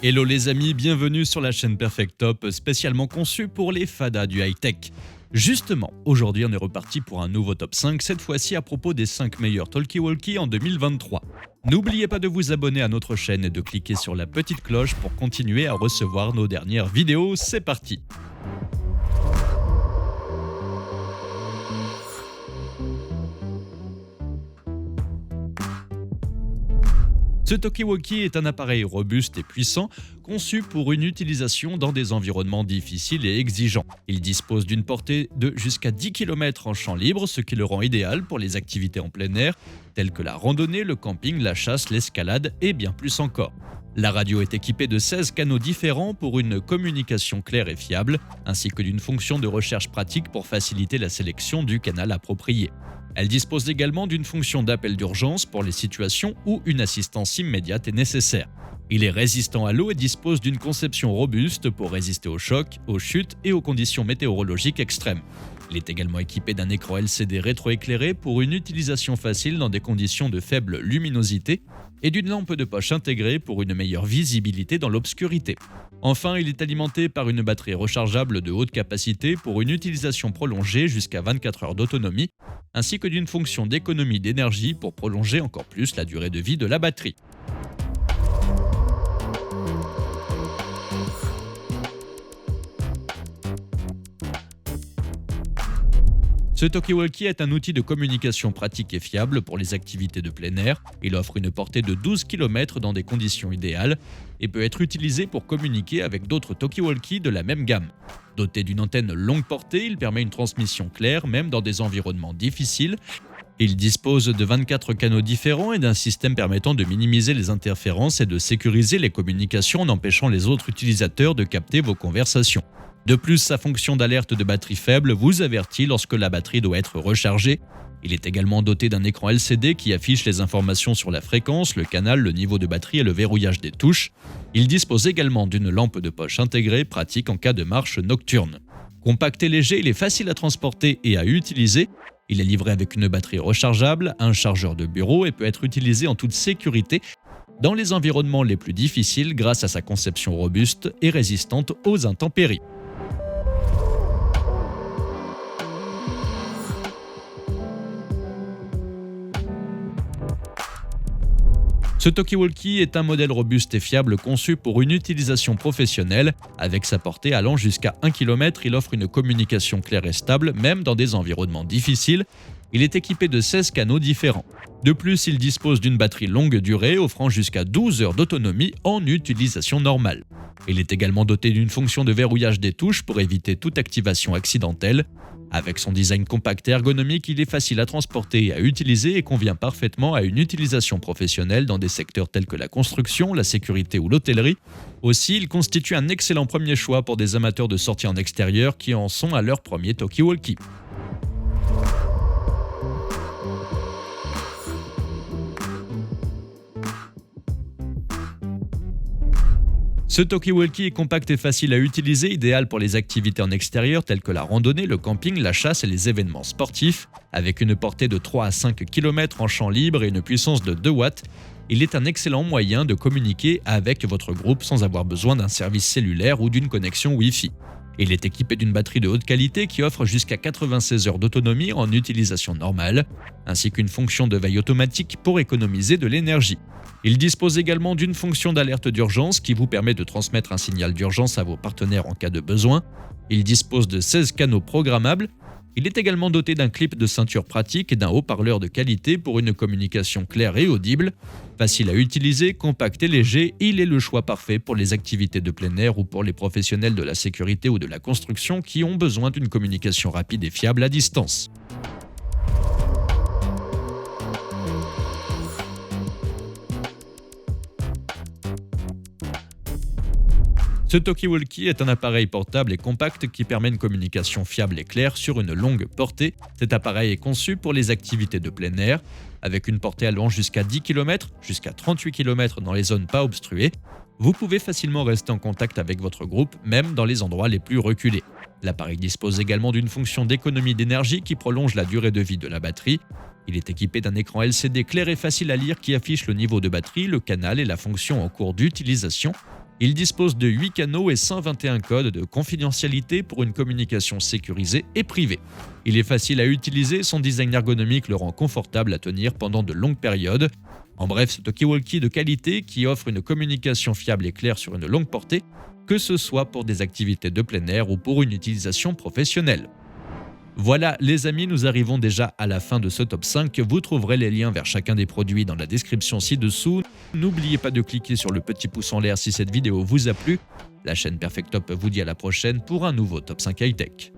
Hello les amis, bienvenue sur la chaîne Perfect Top, spécialement conçue pour les fadas du high-tech. Justement, aujourd'hui on est reparti pour un nouveau top 5, cette fois-ci à propos des 5 meilleurs talkie-walkie en 2023. N'oubliez pas de vous abonner à notre chaîne et de cliquer sur la petite cloche pour continuer à recevoir nos dernières vidéos, c'est parti. Ce talkie-walkie est un appareil robuste et puissant, conçu pour une utilisation dans des environnements difficiles et exigeants. Il dispose d'une portée de jusqu'à 10 km en champ libre, ce qui le rend idéal pour les activités en plein air, telles que la randonnée, le camping, la chasse, l'escalade et bien plus encore. La radio est équipée de 16 canaux différents pour une communication claire et fiable, ainsi que d'une fonction de recherche pratique pour faciliter la sélection du canal approprié. Elle dispose également d'une fonction d'appel d'urgence pour les situations où une assistance immédiate est nécessaire. Il est résistant à l'eau et dispose d'une conception robuste pour résister aux chocs, aux chutes et aux conditions météorologiques extrêmes. Il est également équipé d'un écran LCD rétroéclairé pour une utilisation facile dans des conditions de faible luminosité et d'une lampe de poche intégrée pour une meilleure visibilité dans l'obscurité. Enfin, il est alimenté par une batterie rechargeable de haute capacité pour une utilisation prolongée jusqu'à 24 heures d'autonomie, ainsi que d'une fonction d'économie d'énergie pour prolonger encore plus la durée de vie de la batterie. Ce talkie-walkie est un outil de communication pratique et fiable pour les activités de plein air. Il offre une portée de 12 km dans des conditions idéales et peut être utilisé pour communiquer avec d'autres talkie-walkie de la même gamme. Doté d'une antenne longue portée, il permet une transmission claire même dans des environnements difficiles. Il dispose de 24 canaux différents et d'un système permettant de minimiser les interférences et de sécuriser les communications en empêchant les autres utilisateurs de capter vos conversations. De plus, sa fonction d'alerte de batterie faible vous avertit lorsque la batterie doit être rechargée. Il est également doté d'un écran LCD qui affiche les informations sur la fréquence, le canal, le niveau de batterie et le verrouillage des touches. Il dispose également d'une lampe de poche intégrée, pratique en cas de marche nocturne. Compact et léger, il est facile à transporter et à utiliser. Il est livré avec une batterie rechargeable, un chargeur de bureau et peut être utilisé en toute sécurité dans les environnements les plus difficiles grâce à sa conception robuste et résistante aux intempéries. Ce talkie-walkie est un modèle robuste et fiable conçu pour une utilisation professionnelle. Avec sa portée allant jusqu'à 1 km, il offre une communication claire et stable, même dans des environnements difficiles. Il est équipé de 16 canaux différents. De plus, il dispose d'une batterie longue durée, offrant jusqu'à 12 heures d'autonomie en utilisation normale. Il est également doté d'une fonction de verrouillage des touches pour éviter toute activation accidentelle. Avec son design compact et ergonomique, il est facile à transporter et à utiliser et convient parfaitement à une utilisation professionnelle dans des secteurs tels que la construction, la sécurité ou l'hôtellerie. Aussi, il constitue un excellent premier choix pour des amateurs de sorties en extérieur qui en sont à leur premier talkie-walkie. Ce talkie-walkie est compact et facile à utiliser, idéal pour les activités en extérieur telles que la randonnée, le camping, la chasse et les événements sportifs. Avec une portée de 3 à 5 km en champ libre et une puissance de 2 watts, il est un excellent moyen de communiquer avec votre groupe sans avoir besoin d'un service cellulaire ou d'une connexion Wi-Fi. Il est équipé d'une batterie de haute qualité qui offre jusqu'à 96 heures d'autonomie en utilisation normale, ainsi qu'une fonction de veille automatique pour économiser de l'énergie. Il dispose également d'une fonction d'alerte d'urgence qui vous permet de transmettre un signal d'urgence à vos partenaires en cas de besoin. Il dispose de 16 canaux programmables. Il est également doté d'un clip de ceinture pratique et d'un haut-parleur de qualité pour une communication claire et audible. Facile à utiliser, compact et léger, il est le choix parfait pour les activités de plein air ou pour les professionnels de la sécurité ou de la construction qui ont besoin d'une communication rapide et fiable à distance. Ce talkie-walkie est un appareil portable et compact qui permet une communication fiable et claire sur une longue portée. Cet appareil est conçu pour les activités de plein air, avec une portée allant jusqu'à 10 km, jusqu'à 38 km dans les zones pas obstruées. Vous pouvez facilement rester en contact avec votre groupe, même dans les endroits les plus reculés. L'appareil dispose également d'une fonction d'économie d'énergie qui prolonge la durée de vie de la batterie. Il est équipé d'un écran LCD clair et facile à lire qui affiche le niveau de batterie, le canal et la fonction en cours d'utilisation. Il dispose de 8 canaux et 121 codes de confidentialité pour une communication sécurisée et privée. Il est facile à utiliser, son design ergonomique le rend confortable à tenir pendant de longues périodes. En bref, ce talkie-walkie de qualité qui offre une communication fiable et claire sur une longue portée, que ce soit pour des activités de plein air ou pour une utilisation professionnelle. Voilà les amis, nous arrivons déjà à la fin de ce top 5. Vous trouverez les liens vers chacun des produits dans la description ci-dessous. N'oubliez pas de cliquer sur le petit pouce en l'air si cette vidéo vous a plu. La chaîne Perfectop vous dit à la prochaine pour un nouveau top 5 high-tech.